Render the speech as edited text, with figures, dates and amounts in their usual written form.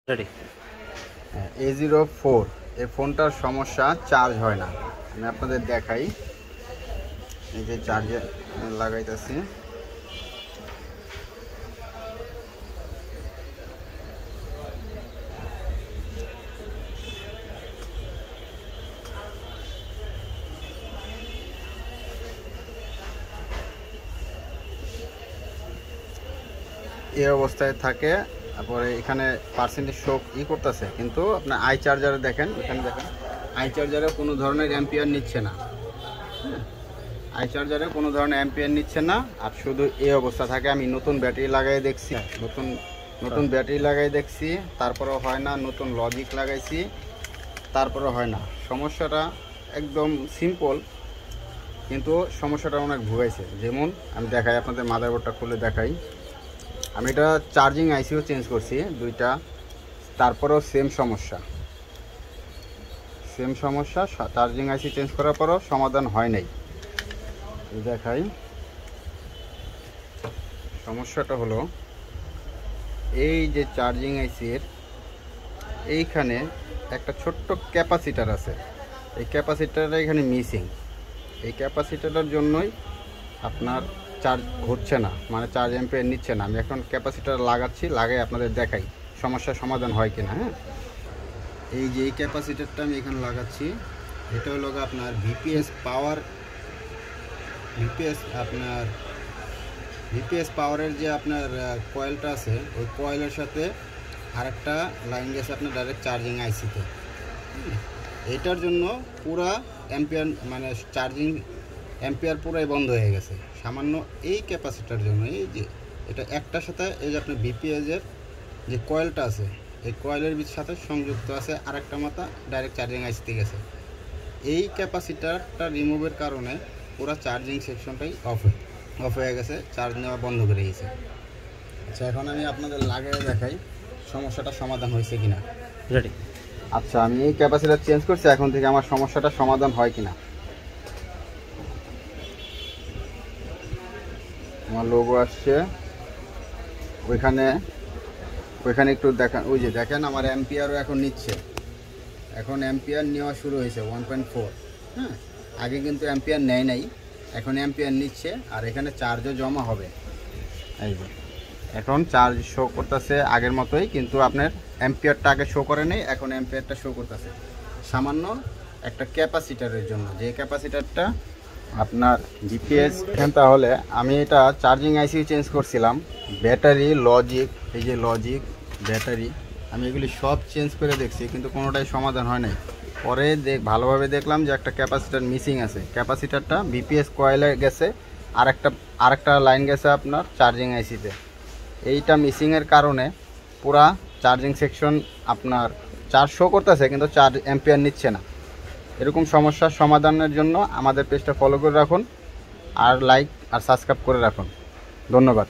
Ready. A04 এই ফোনটার সমস্যা চার্জ হয় না। আমি আপনাদের দেখাই, এই যে চার্জে লাগাইতেছি। এই অবস্থায় থাকে। তারপরে এখানে পার্সেন্টেজ শো করতেছে, কিন্তু আপনার আই চার্জারে দেখেন, এখানে দেখেন আই চার্জারে কোনো ধরনের অ্যাম্পিয়ার নিচ্ছে না। আই চার্জারে কোনো ধরনের অ্যাম্পিয়ার নিচ্ছে না, আর শুধু এই অবস্থা থাকে। আমি নতুন ব্যাটারি লাগাই দেখছি, নতুন ব্যাটারি লাগাই দেখছি, তারপরেও হয় না। নতুন লজিক লাগাইছি, তারপরেও হয় না। সমস্যাটা একদম সিম্পল, কিন্তু সমস্যাটা অনেক ভুগাইছে। যেমন আমি দেখাই, আপনাদের মাদারবোর্ডটা খুলে দেখাই। আমি এটা চার্জিং আইসিও চেঞ্জ করছি দুইটা, তারপরেও সেম সমস্যা। চার্জিং আইসি চেঞ্জ করার পরও সমাধান হয় নাই। দেখাই, সমস্যাটা হলো এই যে চার্জিং আইসির এইখানে একটা ছোট্ট ক্যাপাসিটার আছে। এই ক্যাপাসিটারটা এখানে মিসিং। এই ক্যাপাসিটারের জন্যই আপনার চার্জ হচ্ছে না, মানে চার্জ অ্যাম্পিয়ার নিচ্ছে না। আমি এখন ক্যাপাসিটার লাগাচ্ছি, লাগাই আপনাদের দেখাই সমস্যার সমাধান হয় কিনা। হ্যাঁ, এই যে এই ক্যাপাসিটারটা আমি এখানে লাগাচ্ছি, এটা হলো আপনার ভিপিএস পাওয়ারের যে আপনার কয়েলটা আছে, ওই কয়েলের সাথে আরেকটা লাইন গেছে আপনার ডাইরেক্ট চার্জিং আইসিতে। এটার জন্য পুরা অ্যাম্পিয়ার, মানে চার্জিং অ্যাম্পিয়ার পুরাই বন্ধ হয়ে গেছে সামান্য এই ক্যাপাসিটার জন্য। এই যে এটা একটার সাথে এই যে আপনার ভিপিএসের যে কয়েলটা আছে, এই কয়েলের সাথে সংযুক্ত আছে আরেকটা মাথা ডাইরেক্ট চার্জিং আইসিতে গেছে। এই ক্যাপাসিটারটা রিমুভের কারণে পুরো চার্জিং সেকশনটাই অফ হয়ে গেছে, চার্জ নেওয়া বন্ধ করে দিয়েছে। আচ্ছা, এখন আমি আপনাদের লাগিয়ে দেখাই সমস্যাটা সমাধান হয়েছে কিনা। রেডি। আচ্ছা, আমি এই ক্যাপাসিটার চেঞ্জ করছি, এখন থেকে আমার সমস্যাটা সমাধান হয় কিনা। আমার লোগো আসছে ওইখানে একটু দেখেন, ওই যে দেখেন আমার অ্যাম্পিয়ারও এখন নিচ্ছে। এখন অ্যাম্পিয়ার নেওয়া শুরু হয়েছে 1.4। হ্যাঁ, আগে কিন্তু অ্যাম্পিয়ার নেয় নাই, এখন অ্যাম্পিয়ার নিচ্ছে। আর এখানে চার্জও জমা হবে। এই যে এখন চার্জ শো করতেছে আগের মতোই, কিন্তু আপনার অ্যাম্পিয়ারটা আগে শো করে নেই, এখন অ্যাম্পিয়ারটা শো করতেছে সামান্য একটা ক্যাপাসিটারের জন্য। যে ক্যাপাসিটারটা আপনার জিপিএস। তাহলে আমি এটা চার্জিং আইসি চেঞ্জ করছিলাম, ব্যাটারি, লজিক, এই যে লজিক, ব্যাটারি, আমি এগুলি সব চেঞ্জ করে দেখছি, কিন্তু কোনোটাই সমাধান হয় নাই। পরে ভালোভাবে দেখলাম যে একটা ক্যাপাসিটার মিসিং আছে। ক্যাপাসিটারটা বিপিএস কয়েলে গেছে, আরেকটা লাইন গেছে আপনার চার্জিং আইসিতে। এইটা মিসিংয়ের কারণে পুরা চার্জিং সেকশন আপনার চার্জ শো করতেছে, কিন্তু চার্জ অ্যাম্পিয়ার নিচ্ছে না। এরকম সমস্যার সমাধানের জন্য আমাদের পেজটা ফলো করে রাখুন, আর লাইক আর সাবস্ক্রাইব করে রাখুন। ধন্যবাদ।